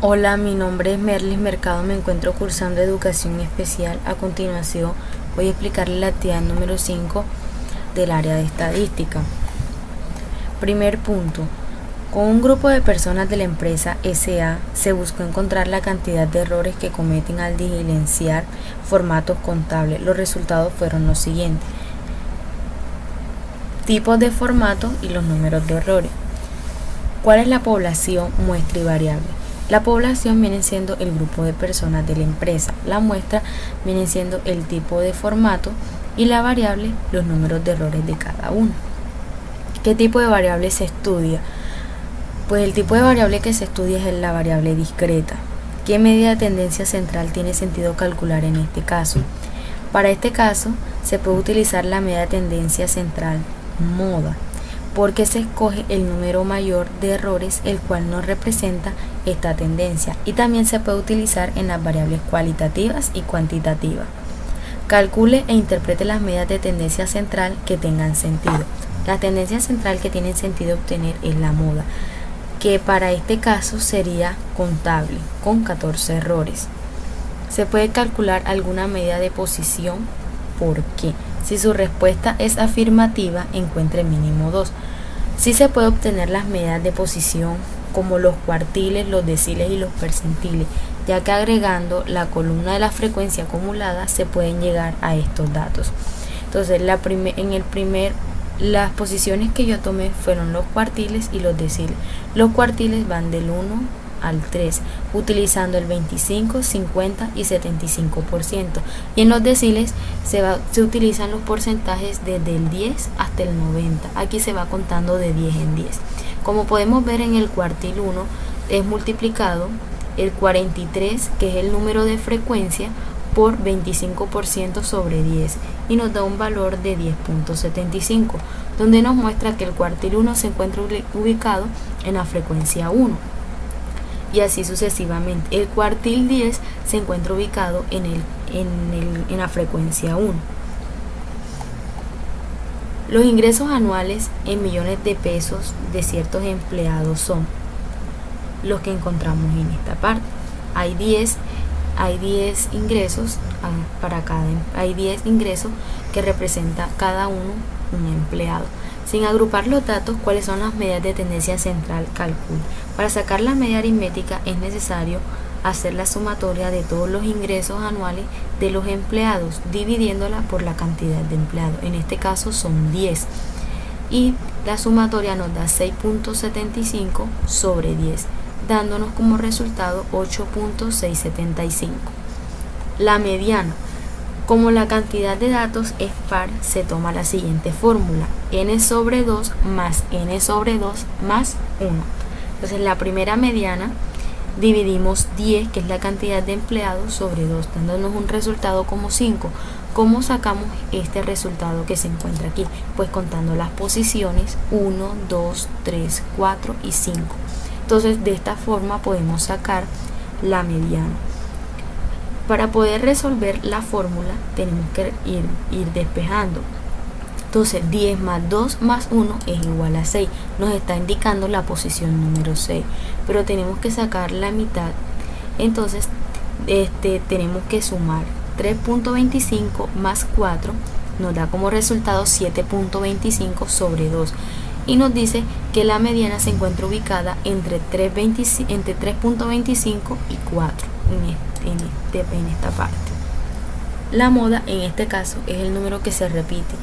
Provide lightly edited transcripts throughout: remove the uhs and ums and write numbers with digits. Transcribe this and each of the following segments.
Hola, mi nombre es Merlis Mercado, me encuentro cursando educación especial. A continuación voy a explicarles la actividad número 5 del área de estadística. Primer punto. Con un grupo de personas de la empresa SA se buscó encontrar la cantidad de errores que cometen al diligenciar formatos contables. Los resultados fueron los siguientes: tipos de formato y los números de errores. ¿Cuál es la población, muestra y variable? La población viene siendo el grupo de personas de la empresa, la muestra viene siendo el tipo de formato y la variable los números de errores de cada uno. ¿Qué tipo de variable se estudia? Pues el tipo de variable que se estudia es la variable discreta. ¿Qué medida de tendencia central tiene sentido calcular en este caso? Para este caso se puede utilizar la medida de tendencia central moda, porque se escoge el número mayor de errores, el cual nos representa esta tendencia, y también se puede utilizar en las variables cualitativas y cuantitativas. Calcule e interprete las medidas de tendencia central que tengan sentido. La tendencia central que tiene sentido obtener es la moda, que para este caso sería contable, con 14 errores. Se puede calcular alguna medida de posición. ¿Por qué? Si su respuesta es afirmativa, encuentre mínimo 2. Sí se puede obtener las medidas de posición como los cuartiles, los deciles y los percentiles, ya que agregando la columna de la frecuencia acumulada se pueden llegar a estos datos. Entonces, las posiciones que yo tomé fueron los cuartiles y los deciles. Los cuartiles van del 1 al 3, utilizando el 25, 50 y 75%. Y en los deciles se utilizan los porcentajes desde el 10 hasta el 90. Aquí se va contando de 10 en 10. Como podemos ver, en el cuartil 1 es multiplicado el 43, que es el número de frecuencia, por 25% sobre 10 y nos da un valor de 10.75, donde nos muestra que el cuartil 1 se encuentra ubicado en la frecuencia 1. Y así sucesivamente. El cuartil 10 se encuentra ubicado en la frecuencia 1. Los ingresos anuales en millones de pesos de ciertos empleados son los que encontramos en esta parte. Hay 10 ingresos hay 10 ingresos que representa cada uno un empleado. Sin agrupar los datos, ¿cuáles son las medidas de tendencia central? Calcula. Para sacar la media aritmética es necesario hacer la sumatoria de todos los ingresos anuales de los empleados, dividiéndola por la cantidad de empleados. En este caso son 10. Y la sumatoria nos da 6.75 sobre 10, dándonos como resultado 8.675. La mediana. Como la cantidad de datos es par, se toma la siguiente fórmula: n sobre 2 más n sobre 2 más 1. Entonces, la primera mediana dividimos 10, que es la cantidad de empleados, sobre 2, dándonos un resultado como 5. ¿Cómo sacamos este resultado que se encuentra aquí? Pues contando las posiciones 1, 2, 3, 4 y 5. Entonces, de esta forma podemos sacar la mediana. Para poder resolver la fórmula tenemos que ir despejando. Entonces 10 más 2 más 1 es igual a 6. Nos está indicando la posición número 6. Pero tenemos que sacar la mitad. Entonces tenemos que sumar 3.25 más 4. Nos da como resultado 7.25 sobre 2. Y nos dice que la mediana se encuentra ubicada entre 3.25 y 4 en esta parte. La moda en este caso es el número que se repite,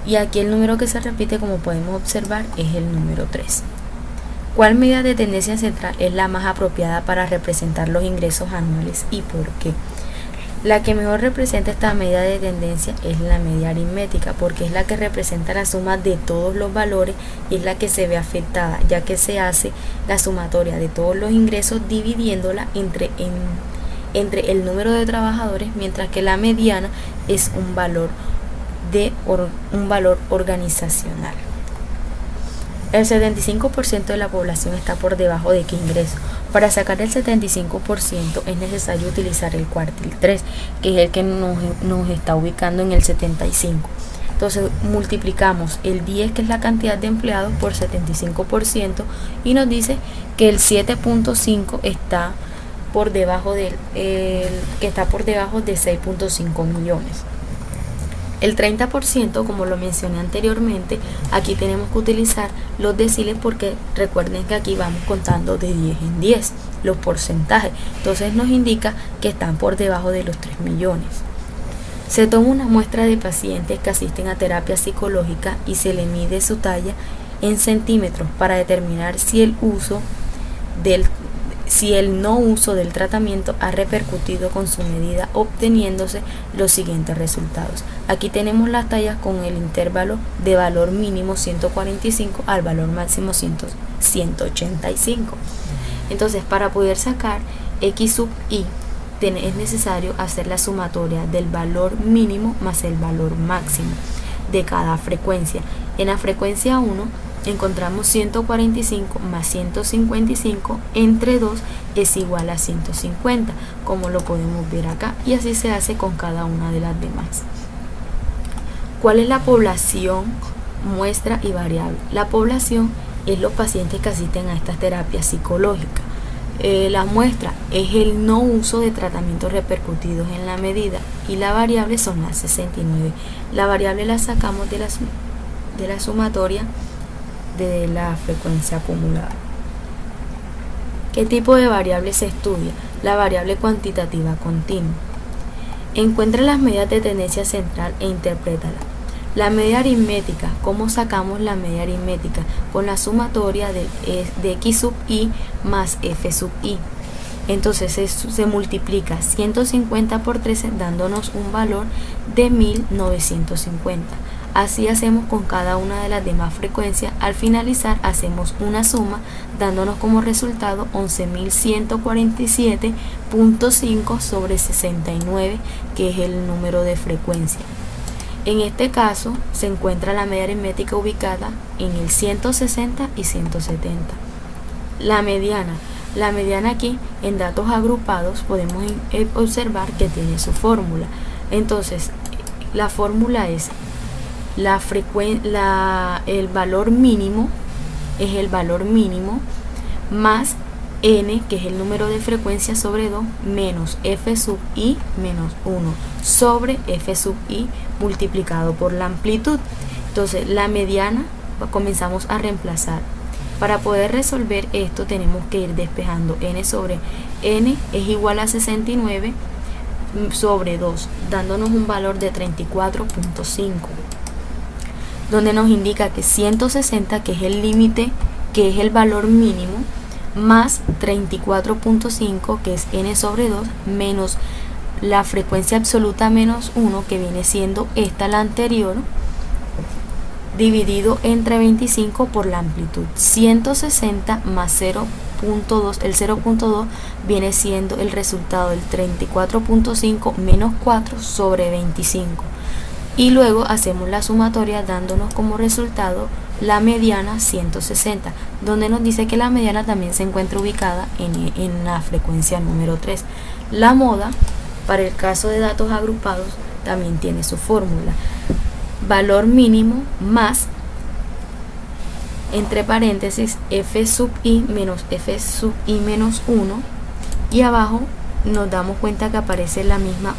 y aquí el número que se repite, como podemos observar, es el número 3. ¿Cuál medida de tendencia central es la más apropiada para representar los ingresos anuales y por qué? La que mejor representa esta medida de tendencia es la media aritmética, porque es la que representa la suma de todos los valores y es la que se ve afectada, ya que se hace la sumatoria de todos los ingresos dividiéndola entre el número de trabajadores, mientras que la mediana es un valor organizacional. El 75% de la población está por debajo de qué ingreso. Para sacar el 75% es necesario utilizar el cuartil 3, que es el que nos está ubicando en el 75. Entonces multiplicamos el 10, que es la cantidad de empleados, por 75%, y nos dice que el 7.5 está por debajo de 6.5 millones. El 30%, como lo mencioné anteriormente, aquí tenemos que utilizar los deciles porque recuerden que aquí vamos contando de 10 en 10 los porcentajes. Entonces nos indica que están por debajo de los 3 millones. Se toma una muestra de pacientes que asisten a terapia psicológica y se le mide su talla en centímetros para determinar si el no uso del tratamiento ha repercutido con su medida, obteniéndose los siguientes resultados. Aquí tenemos las tallas con el intervalo de valor mínimo 145 al valor máximo 185. Entonces, para poder sacar X sub I, es necesario hacer la sumatoria del valor mínimo más el valor máximo de cada frecuencia. En la frecuencia 1 encontramos 145 más 155 entre 2 es igual a 150, como lo podemos ver acá, y así se hace con cada una de las demás. ¿Cuál es la población, muestra y variable? La población es los pacientes que asisten a estas terapias psicológicas. La muestra es el no uso de tratamientos repercutidos en la medida, y la variable son las 69. La variable la sacamos de la sumatoria de la frecuencia acumulada. ¿Qué tipo de variable se estudia? La variable cuantitativa continua. Encuentra las medidas de tendencia central e interprétala. La media aritmética, ¿cómo sacamos la media aritmética? Con la sumatoria de X sub I más F sub I. Entonces se multiplica 150 por 13 dándonos un valor de 1950. Así hacemos con cada una de las demás frecuencias. Al finalizar hacemos una suma dándonos como resultado 11.147.5 sobre 69, que es el número de frecuencia. En este caso se encuentra la media aritmética ubicada en el 160 y 170. La mediana aquí en datos agrupados podemos observar que tiene su fórmula. Entonces la fórmula es el valor mínimo es el valor mínimo más n, que es el número de frecuencia, sobre 2 menos f sub i menos 1 sobre f sub i multiplicado por la amplitud. Entonces la mediana comenzamos a reemplazar. Para poder resolver esto tenemos que ir despejando n sobre n es igual a 69 sobre 2, dándonos un valor de 34.5, donde nos indica que 160, que es el límite, que es el valor mínimo, más 34.5, que es n sobre 2, menos la frecuencia absoluta menos 1, que viene siendo esta, la anterior, dividido entre 25 por la amplitud. 160 más 0.2, el 0.2 viene siendo el resultado del 34.5 menos 4 sobre 25. Y luego hacemos la sumatoria dándonos como resultado la mediana 160, donde nos dice que la mediana también se encuentra ubicada en la frecuencia número 3. La moda, para el caso de datos agrupados, también tiene su fórmula. Valor mínimo más, entre paréntesis, f sub i menos f sub i menos 1, y abajo nos damos cuenta que aparece la misma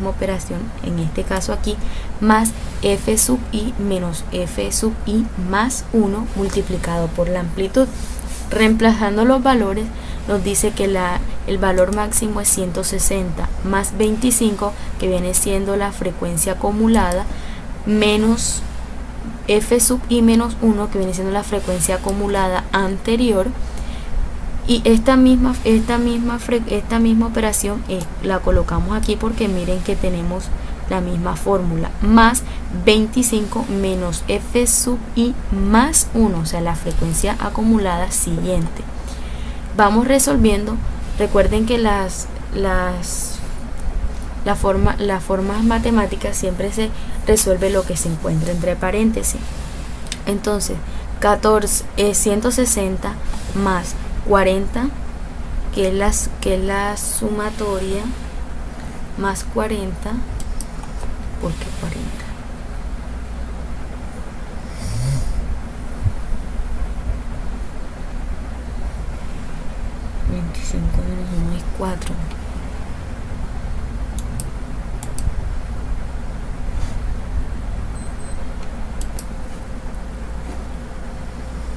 operación, en este caso aquí, más f sub i menos f sub i más 1 multiplicado por la amplitud. Reemplazando los valores nos dice que el valor máximo es 160 más 25, que viene siendo la frecuencia acumulada, menos f sub i menos 1, que viene siendo la frecuencia acumulada anterior. Y esta misma operación la colocamos aquí porque miren que tenemos la misma fórmula, más 25 menos f sub i más 1, o sea, la frecuencia acumulada siguiente. Vamos resolviendo. Recuerden que las formas matemáticas siempre se resuelve lo que se encuentra entre paréntesis. Entonces 160 más 40, que es la sumatoria, más 40, ¿por qué 40? 25 menos 1 es 4.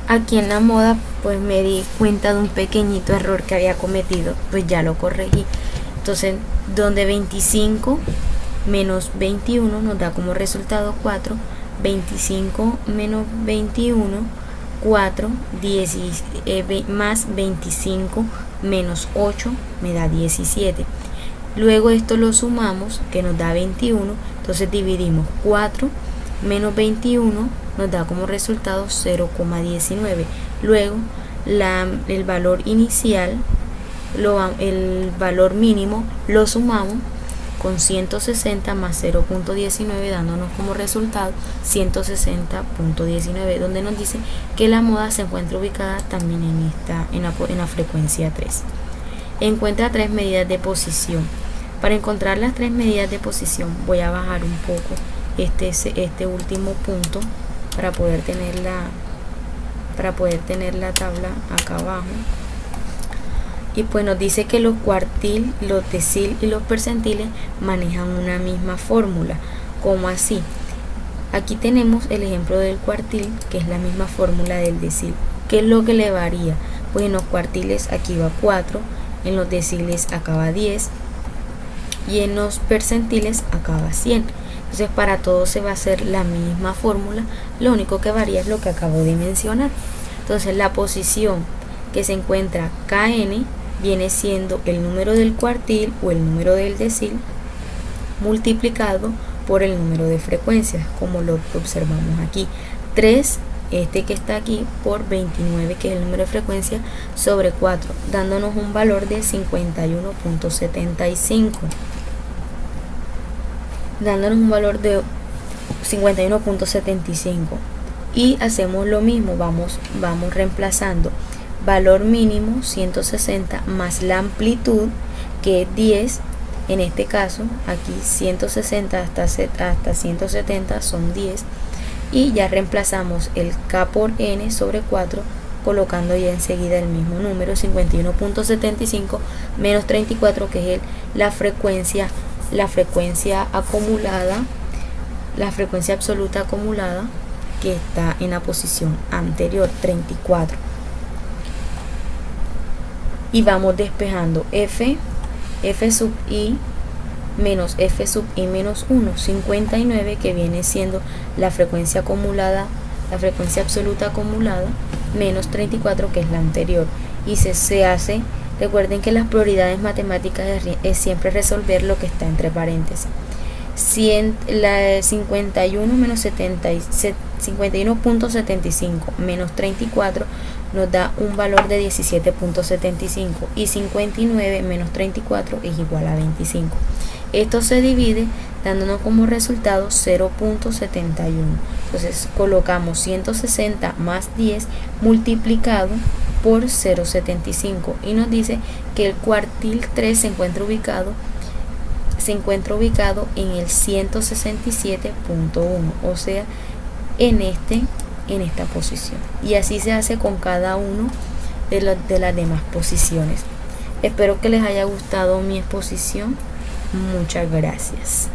Aquí en la moda pues me di cuenta de un pequeñito error que había cometido, pues ya lo corregí. Entonces, donde 25 menos 21 nos da como resultado 4, 25 menos 21, 4, 10, más 25 menos 8 me da 17. Luego esto lo sumamos, que nos da 21, entonces dividimos 4 menos 21 nos da como resultado 0,19. Luego el valor inicial, el valor mínimo lo sumamos con 160 más 0.19 dándonos como resultado 160.19, donde nos dice que la moda se encuentra ubicada también en la frecuencia 3. Encuentra 3 medidas de posición. Para encontrar las 3 medidas de posición voy a bajar un poco este último punto para poder tener la tabla acá abajo. Y pues nos dice que los cuartil, los decil y los percentiles manejan una misma fórmula. ¿Cómo así? Aquí tenemos el ejemplo del cuartil, que es la misma fórmula del decil. ¿Qué es lo que le varía? Pues en los cuartiles aquí va 4, en los deciles acá va 10 y en los percentiles acá va 100. Entonces para todos se va a hacer la misma fórmula, lo único que varía es lo que acabo de mencionar. Entonces la posición que se encuentra KN viene siendo el número del cuartil o el número del decil multiplicado por el número de frecuencias, como lo observamos aquí. 3, que está aquí, por 29, que es el número de frecuencia, sobre 4, dándonos un valor de 51.75. Dándonos un valor de 51.75. Y hacemos lo mismo, vamos reemplazando valor mínimo 160 más la amplitud, que es 10. En este caso aquí 160 hasta 170 son 10, y ya reemplazamos el K por N sobre 4, colocando ya enseguida el mismo número, 51.75 menos 34, que es la frecuencia acumulada, la frecuencia absoluta acumulada, que está en la posición anterior, 34. Y vamos despejando f sub i menos f sub i menos 1, 59, que viene siendo la frecuencia acumulada, la frecuencia absoluta acumulada, menos 34, que es la anterior. Y se hace, recuerden que las prioridades matemáticas es siempre resolver lo que está entre paréntesis. 51 menos 51.75 menos 34 nos da un valor de 17.75, y 59 menos 34 es igual a 25. Esto se divide dándonos como resultado 0.71. Entonces colocamos 160 más 10 multiplicado por 0.75 y nos dice que el cuartil 3 se encuentra ubicado en el 167.1, o sea, en esta posición. Y así se hace con cada uno de las demás posiciones. Espero que les haya gustado mi exposición. Muchas gracias.